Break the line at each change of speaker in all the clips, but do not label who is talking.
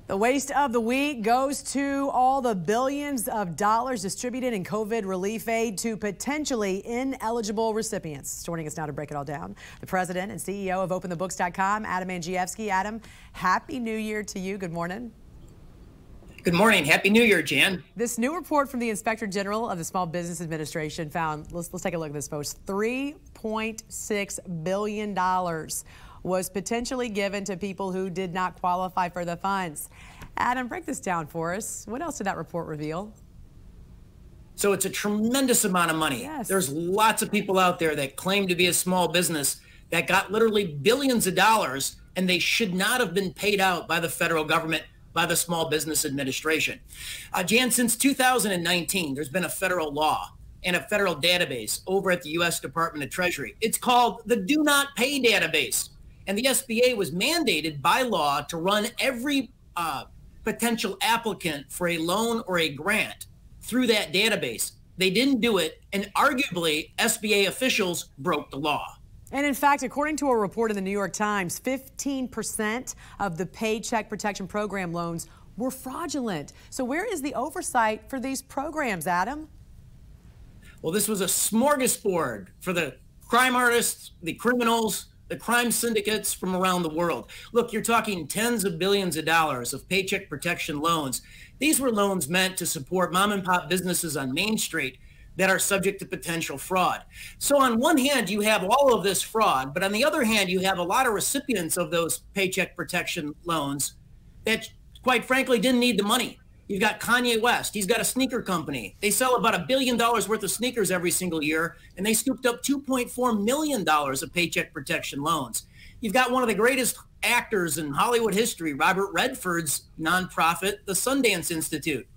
The waste of the week goes to all the billions of dollars distributed in COVID relief aid to potentially ineligible recipients. Joining us now to break it all down, the president and CEO of OpenTheBooks.com, Adam Andrzejewski. Adam, Happy New Year to you. Good morning.
Good morning. Happy New Year, Jan.
This new report from the Inspector General of the Small Business Administration found, let's take a look at this, folks, $3.6 billion was potentially given to people who did not qualify for the funds. Adam, break this down for us. What else did that report reveal?
So it's a tremendous amount of money.
Yes.
There's lots of people out there that claim to be a small business that got literally billions of dollars, and they should not have been paid out by the federal government, by the Small Business Administration. Jan, since 2019, there's been a federal law and a federal database over at the U.S. Department of Treasury. It's called the Do Not Pay database. And the SBA was mandated by law to run every potential applicant for a loan or a grant through that database. They didn't do it, and arguably SBA officials broke the law.
And in fact, according to a report in the New York Times, 15% of the Paycheck Protection Program loans were fraudulent. So where is the oversight for these programs, Adam?
Well, this was a smorgasbord for the crime artists, the criminals, the crime syndicates from around the world. Look, you're talking tens of billions of dollars of paycheck protection loans. These were loans meant to support mom and pop businesses on Main Street that are subject to potential fraud. So on one hand, you have all of this fraud, but on the other hand, you have a lot of recipients of those paycheck protection loans that, quite frankly, didn't need the money. You've got Kanye West. He's got a sneaker company. They sell about $1 billion worth of sneakers every single year, and they scooped up $2.4 million of paycheck protection loans. You've got one of the greatest actors in Hollywood history, Robert Redford's nonprofit, the Sundance Institute.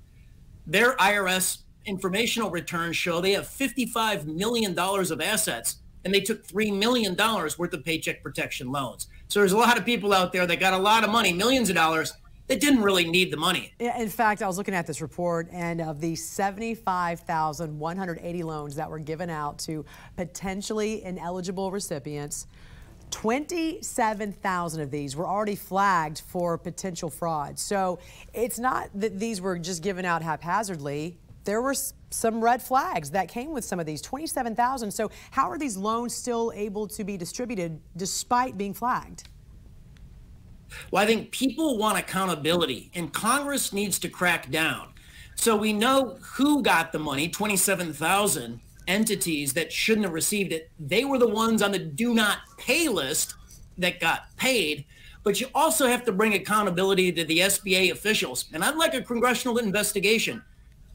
Their IRS informational returns show they have $55 million of assets, and they took $3 million worth of paycheck protection loans. So there's a lot of people out there that got a lot of money, millions of dollars, that didn't really need the money.
In fact, I was looking at this report, and of the 75,180 loans that were given out to potentially ineligible recipients, 27,000 of these were already flagged for potential fraud. So it's not that these were just given out haphazardly. There were some red flags that came with some of these, 27,000. So how are these loans still able to be distributed despite being flagged?
Well, I think people want accountability, and Congress needs to crack down. So we know who got the money, 27,000 entities that shouldn't have received it. They were the ones on the do not pay list that got paid. But you also have to bring accountability to the SBA officials. And I'd like a congressional investigation.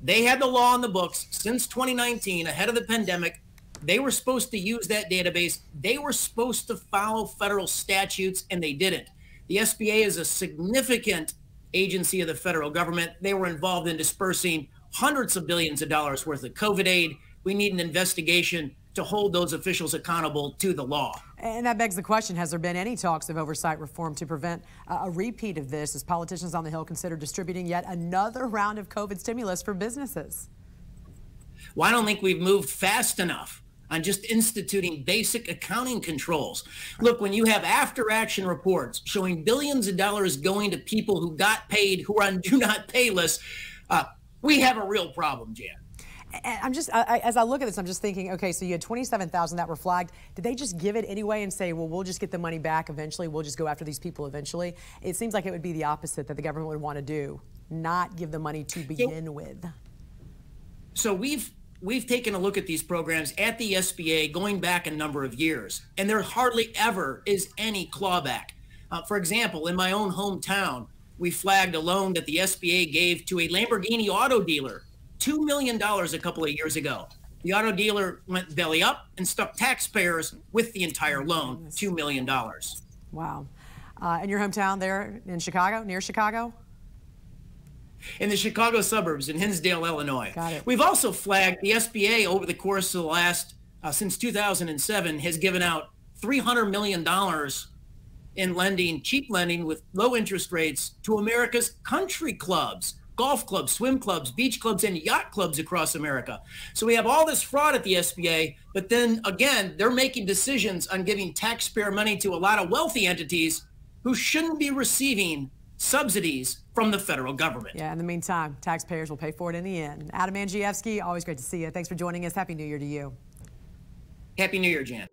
They had the law on the books since 2019, ahead of the pandemic. They were supposed to use that database. They were supposed to follow federal statutes, and they didn't. The SBA is a significant agency of the federal government. They were involved in dispersing hundreds of billions of dollars worth of COVID aid. We need an investigation to hold those officials accountable to the law.
And that begs the question, has there been any talks of oversight reform to prevent a repeat of this as politicians on the Hill consider distributing yet another round of COVID stimulus for businesses?
Well, I don't think we've moved fast enough on just instituting basic accounting controls. Look, when you have after-action reports showing billions of dollars going to people who got paid, who are on do not pay lists, we have a real problem, Jan.
And as I look at this, I'm just thinking, okay, so you had 27,000 that were flagged. Did they just give it anyway and say, well, we'll just get the money back eventually. We'll just go after these people eventually? It seems like it would be the opposite that the government would want to do, not give the money to begin with.
So we've taken a look at these programs at the SBA going back a number of years, and there hardly ever is any clawback. For example, in my own hometown, we flagged a loan that the SBA gave to a Lamborghini auto dealer, $2 million a couple of years ago. The auto dealer went belly up and stuck taxpayers with the entire loan, $2 million.
Wow. In your hometown there in Chicago, near Chicago?
In the Chicago suburbs in Hinsdale, Illinois.
Got it.
We've also flagged the SBA over the course of the last, since 2007, has given out $300 million in lending, cheap lending with low interest rates to America's country clubs, golf clubs, swim clubs, beach clubs, and yacht clubs across America. So we have all this fraud at the SBA, but then again, they're making decisions on giving taxpayer money to a lot of wealthy entities who shouldn't be receiving subsidies from the federal government.
Yeah, in the meantime, taxpayers will pay for it in the end. Adam Andrzejewski, always great to see you. Thanks for joining us. Happy New Year to you.
Happy New Year, Jan.